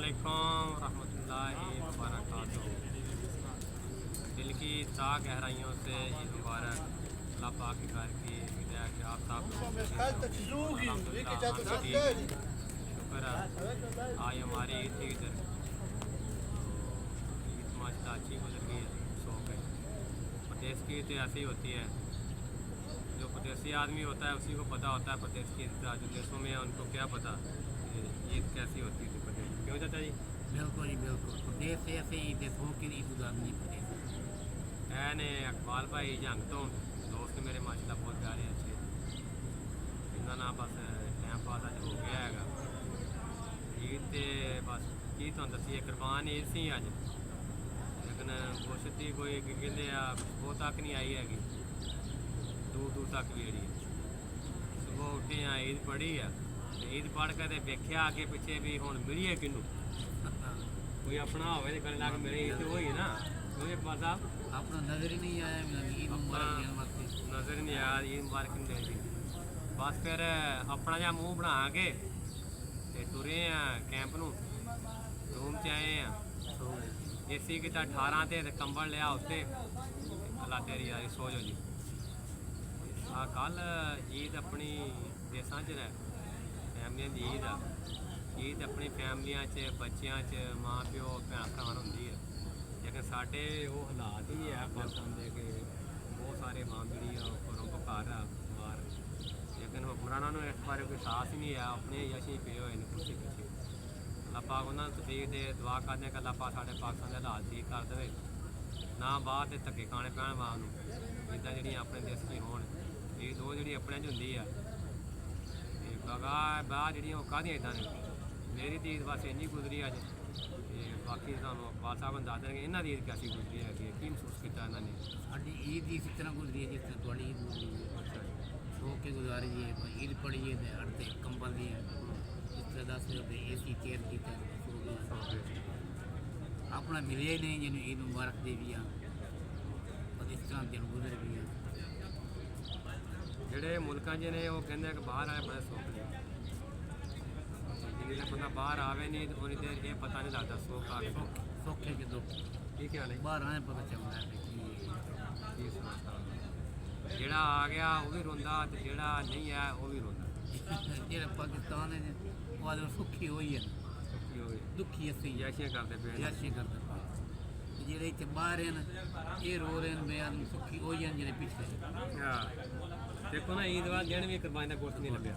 अस्सलामुअलैकुम रहमतुल्लाहि वबरकातुहू। दिल की ताक गहराइयों से ईद मुबारक। अल्लाह पाक के घर की विदाई के आप सब शुक्र आज हमारी ईद थी इधर, ईद माशाल्लाह अच्छी गुजर गई, सो गए। परदेश की ईद ऐसी होती है, जो परदेसी आदमी होता है उसी को पता होता है प्रदेश की ईद का। जो देशों में है उनको क्या पता ईद कैसी होती थी प्रदेश। क्यों चाचा जी? बिल्कुल जी बिल्कुल। प्रदेश से ऐसे ही देशों की ईद गुजारनी प्रदेश। ने अकबाल भाई जंग तो दोस्त मेरे माशाल्लाह बहुत प्यारे अच्छे, इन्होंने ना बस टाइम पास अज हो गया है। ईद तो बस की तुम दसी कुरबान ईद सी अज, लेकिन गोश्त की कोई कहते वो तक नहीं आई हैगी, दूर दूर तक भी जी। सुबह उठे हैं, ईद पढ़ी है, ईद पढ़ के वेख्या आगे पिछे भी हूँ मिलीए किनू कोई अपना हो गले ला के मेरी ईद हुई ना। क्यों इकबाल साहब अपना नजर ही नहीं आया, ईद मुबारक नजर ही नहीं आया ईद मुबारक नहीं देती। बस फिर अपना जहा मूँह बना के तुरे हैं कैंप नू, रूम च आए हैं, एसी किता 18 ते कंबल लिया उत्ते। अल्लाह तेरी यारी सो जो जी। कल ईद अपनी देशा च फैमिलियां की ईद आ। ईद अपनी फैमिलियां च बच्चों च माँ प्यो भैन भरा होंगी है, लेकिन साढ़े वो हालात ही है पाकिस्तान के कि बहुत सारे मां जी घरों बकार आ बाहर, लेकिन हुक्मराना इस बारे कोई साहस ही नहीं है, अपने यशी पे हुए हैं कुर्सी पीछे। अल्लाह पाक उन्होंने तकलीफ दे, दुआ करते कि अल्लाह पाक साढ़े पाकिस्तान के हालात ठीक कर दे, ना बाहर के धक्के खाने पैन मां को। ईदां जी अपने देश की हो ईद वो जी अपने होंगी है, बाहर जी कादियाँ ईदां ने। मेरी तो ईद बस इन्नी गुजरी अज, बाकी सूँ अकबाल साहब ने दस देंगे इन्हों की ईद कैसी गुजरी है, की महसूस किया इन्होंने। साड़ी ईद इस तरह गुजरी है जिस तरह थोड़ी ईद गुजरी है, सो के गुजारी है। ईद पढ़ी है अड़ते कंबल दी इस तरह दस ए सी चेयर की अपना मिले ही नहीं जिन्होंने ईद मुबारक दे भी और इस तरह दिन गुजर गई। जोड़े मुल्कों च ने वो कहते हैं कि बाहर आए बड़े सुख ने, जिन्हें बंदा बाहर आवे नहीं तो उन्नी देर ये पता नहीं लगता सुख आ सौखे के दुख की ख्याल है। बाहर आए पता चलता है की समझता जेड़ा आ गया वो भी रोंदा तो जेड़ा नहीं है वो भी रोंदा। जेड़ा पाकिस्तान है वो आदमी सुखी हुई है, दुखी असी जैशियाँ करते पे जैशियाँ करते पे। जेड़े इतने बाहर हैं ये रो रहे हैं, बे आदमी सुखी हो हैं जेड़े पिछले। देखो ना ईद वाले दिन भी कुरबानी का गोश्त नहीं लभ्या,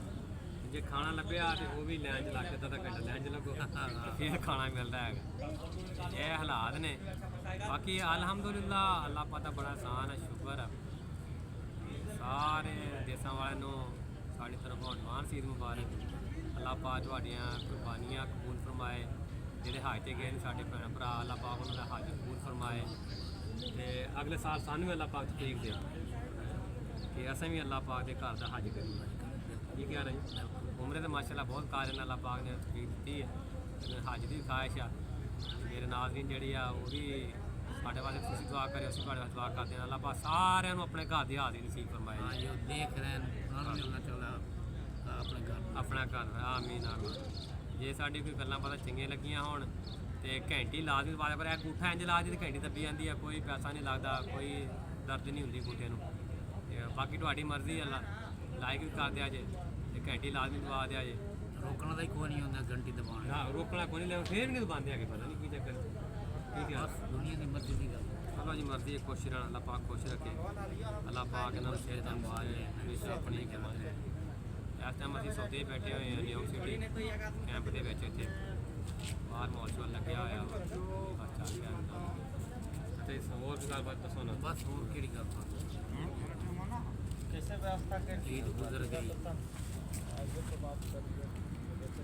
जे खाना लभ्या तो वो भी लैन च लग के अद्धा घंटा लैन च लगो फिर खाना मिलता है। ये हालात ने, बाकी अलहमदुलिल्लाह अल्लाह पाक बड़ा आसान है, शुक्र है। सारे देशों वाले साड़ी तरफ एडवांस ईद मुबारक। अल्लाह पाक तुहाडियां कुर्बानियां कबूल फरमाए, जेह्ड़े हज ते गए साढ़े भैन भरा अल्लाह पाक उन्होंने हज कबूल फरमाए, तो अगले साल सानू भी अल्लाह पाक तौफीक दे कि असें भी अल्लाह पाक के घर का हज करिए। ठीक है जी, उमरे तो माशाल्लाह बहुत कारज अल्लाह पाक ने तौफीक दी है, लेकिन हज की ख्वाहिश आ। मेरे नाज़रीन जी वो भी साढ़े वाले तुसीं दुआ करे, उसी तुहाडे दुआ करते हैं अल्लाह पाक सारे अपने घर की हाज़री नसीब फरमाए। जो देख रहे हैं अपना घर आमीन आमीन। जे साड़ी कोई गल्लां पता चंगियां लगियां होण ते घंटी ला दी बारे पर अंगूठा इंज ला दी तो घंटी दब्बी जाती है, कोई पैसा नहीं लगता, कोई दर्द नहीं होंगी अंगूठे नूं। बाकी तुहाडी मर्जी अल्लाह लाइक भी कर दिया जे ते घंटी लाजमी दबा दिया जे। रोकना तो कोई नहीं होता घंटी दबाने ना रोकना कोई नहीं, फिर भी नहीं दबाते है, पता नहीं की चक्कर। ठीक है, दुनिया की मर्जी की गल। अल्लाह जी मर्जी है, खुश रहना, अल्लाह पाक खुश रखे, अल्लाह पाक इन्होंने सेहत हमेशा अपनी करवाए। इस टाइम अभी सौदे बैठे हुए हैं न्यू सिटी कैंप के इतने बाहर मॉल शॉल लगे हुआ चल गया। होर भी गलबात दसो ना, बस होर केड़ी गल ईद गुजर गई।